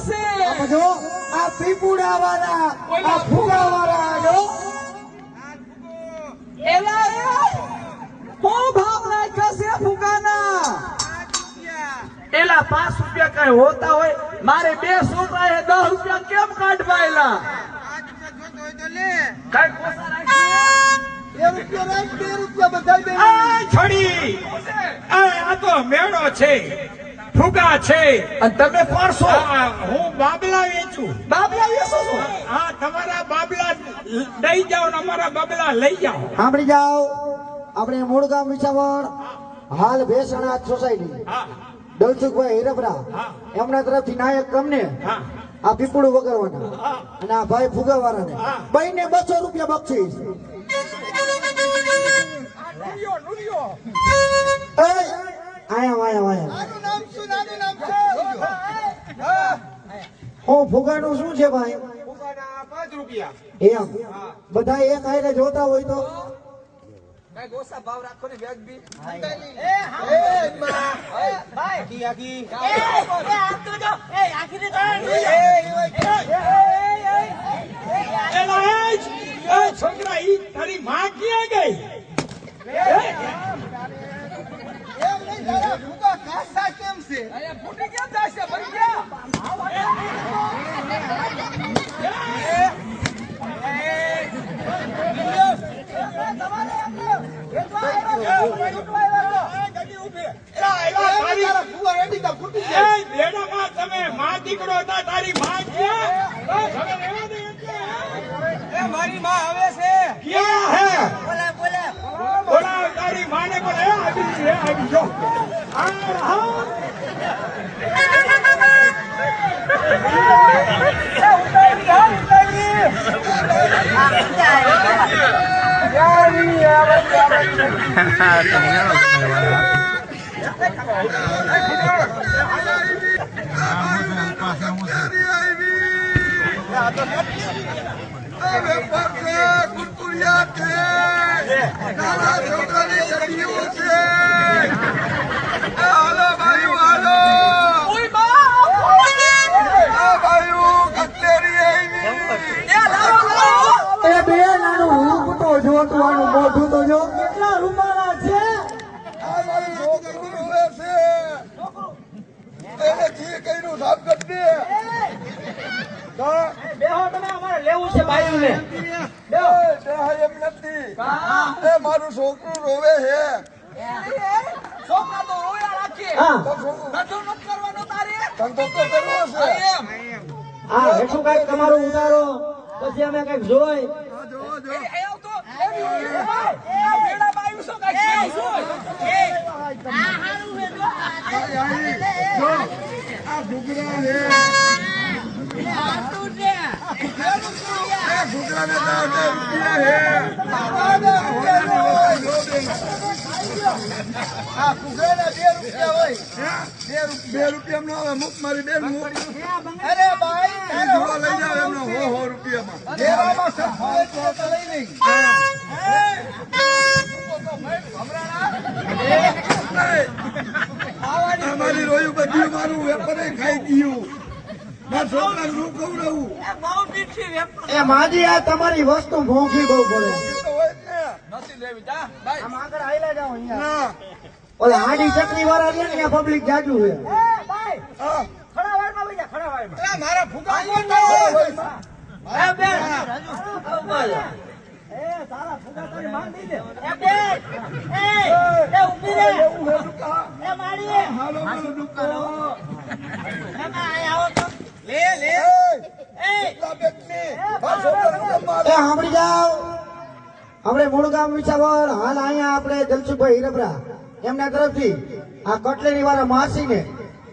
છે જો આ પીપુડા વાળા આ ફુગા વાળા જો એલા હું ભાવ રાખ્યો છે ફુગાના એલા 5 રૂપિયા કઈ હોતા હોય મારે 2 છોકરા હે 10 રૂપિયા કેમ કાઢવા એલા કઈ કોસા રાખી 2 રૂપિયા રાખ 2 રૂપિયા બધાય દે આ છોડી આ તો મેળો છે ફુગા છે અને તમે પડશો હું બાબલા વેચું બાબલા વેચો છો હા તમારા બાબલા દઈ જાઓ ને અમારા બાબલા લઈ જાઓ સાંભળી જાઓ આપણે મૂળગામ વિછાવણ હાલ ભેસણા સોસાયટી હા દલસુખભાઈ હીરપરા એમના તરફથી નાયક તમને આ પીપળું વગાડવાના અને આ ભાઈ ફુગાવાળાને બઈને 200 રૂપિયા બક્ષીસ ફુગાનું શું છે ભાઈ 5 રૂપિયા એમ બધા એક હારે જોતા હોય તો કઈ ગોસા ભાવ રાખો ને વ્યાજ બી છોકરા ઈ તારી માં ક્યાં ગઈ ફૂટી કેમ જાય છે ભાઈ ક્યાં તમે માં દીકરો હતા તારી માં મારી માં આવે છે ક્યાં હે બોલા તારી માને પણ આવી જો મોઢું તો જો કેટલા રૂમાલા છે મારું છોકરું રોવે છે છોકરા તો રોયા રાખે ધંધો ન કરવાનો તારે ધંધો તો કરવો છે હા એટલું કઈક તમારું ઉતારો પછી અમે કઈક જોઈ બે રૂપિયા મુખ મારી બેન અરે ભાઈ લઈ જાવ એમનો 100 રૂપિયામાં મારી રોયું બધું મારું વેપારે ખાઈ ગયું મારા છોકરાને હું ખવડાવું એ માજી આ તમારી વસ્તુ મોંઘી બહુ પડે નથી લેવી જા ભાઈ આમ આગળ આયલા જાઓ અહીંયા ઓલે હાડી ચટણી વાળા છે ને ફબ્લિક જાજુ છે મારા ફુગા તારા ફુગા તારી માંગ દઈ દે ઉભી રે મારી હાલો મારો દુકાનો આવો તો લે સાંભળી જાઓ આપણે મૂળગામ વિછાવર હાલ અહીંયા આપણે દલસુખભાઈ હીરપરા એમના તરફથી આ કટલેરી વાળા માસીને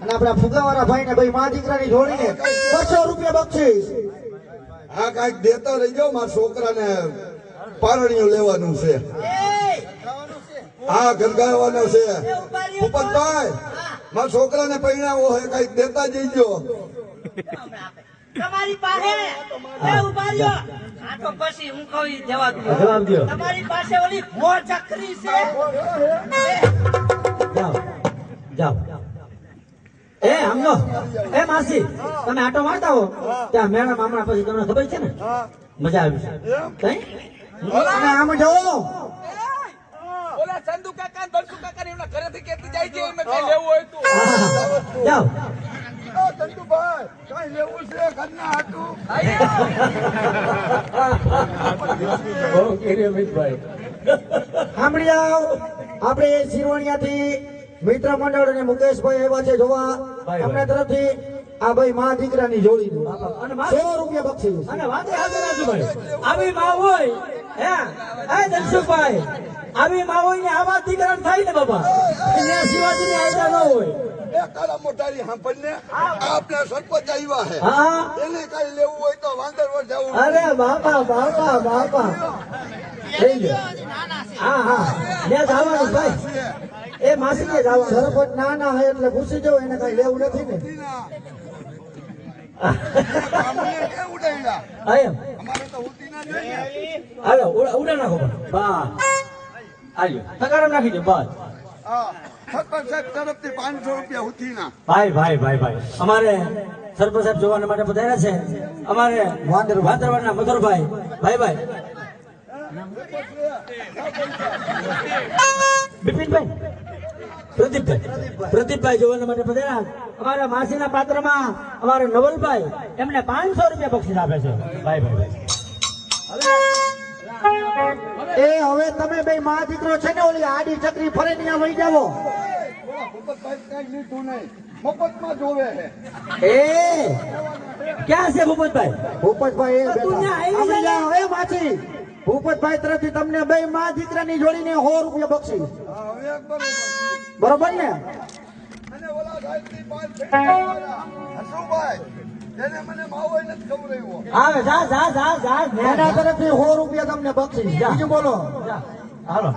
અને આપણા ફુગાવાળા ભાઈને ભાઈ મા દીકરાની જોડીને 200 રૂપિયા બક્ષીસ આ કઈક દેતા રહી જાઓ મારા છોકરાને પારણીઓ લેવાનું છે હા ગરગાવાનો છે ઉપરભાઈ મારા છોકરાને પૈણાવો હોય કઈક દેતા જઈજો તમારી પાસે ઉભા રહ્યો આ તો પછી હું કહું જવાબ દો તમારી પાસે ઓલી ભો ચકરી છે જાઓ એ સમજો એ માસી તમે આટો મારતા હો ત્યાં મેળા મામલા પછી તમને ખબર છે ને મજા આવી છે કઈ અને આમ જવો ઓલા ચંદુ કાકા ને દલસુ કાકા ને એમના ઘરેથી કેતી જાય છે એમને કઈ લેવું હોય તો જાઓ ચંદુભાઈ કઈ લેવું છે ઘરના હાટું સાંભળી જાઓ આપણે શિરોણિયાથી મિત્ર મંડળ અને મુકેશભાઈ આવ્યા છે જોવા અમને તરફથી આ ભાઈ મા દીકરાની જોડી ₹100 બક્ષીસ અને વાતે હાજર રાજુભાઈ આવી માં હોય હે એ દર્શકભાઈ આવી માં હોય ને આવા દીકરા થાય ને બાબા એને શિવાજીની આયતા ન હોય એ કાળા મોટારી સાંભળને આપણા સરપંચ આવ્યા છે હા એને કઈ લેવું હોય તો વાંદરવર જવું અરે બાપા બાપા બાપા લઈ લો હા હા ને જવાનું ભાઈ એ માસી ને જવાનું સરપંચ નાના હોય એટલે પૂછી જવું એને કઈ લેવું નથી ને અમને કે ઉડાડ્યા આયમ અમારે તો ઉતીના નહીં હાલો ઉડા નાખો બા આલ્યો તકારમ નાખી દો બસ હા સરપંચ સાહેબ તરફથી ₹500 ઉતીના ભાઈ ભાઈ ભાઈ ભાઈ અમારે સરપંચ સાહેબ જોવાના માટે પધાર્યા છે અમારે વાંદરવાડના મધુરભાઈ ભાઈ ભાઈ બિપિનભાઈ પ્રદીપભાઈ જોવાના માટે પધાર્યા અમારા માસીના પાત્રમાં અમારે નવલભાઈ એમને ₹500 બક્ષીસ આપે છે ભાઈ ભાઈ એ હવે તમે બે મા દીકરો છે ને ઓલી આડી ચકરી ફરે ત્યાં વહી જાવો ભૂપતભાઈ કઈ લીધું નહીં મફતમાં જોવે છે એ ક્યાં છે ભૂપતભાઈ એ બેઠા જાઓ એ માછી ભૂપતભાઈ તરફથી તમને બે મા દીકરાની જોડીને ₹100 બક્ષીસ હા હવે બરોબર બરોબર ને અને ઓલા ગાયત્રી પાલ ફેરવાવાળા હસુભાઈ તેને મને માવો નથી ખવડાવ્યો આવે જા એના તરફથી ₹100 તમને બક્ષીસ બીજું બોલો હાલો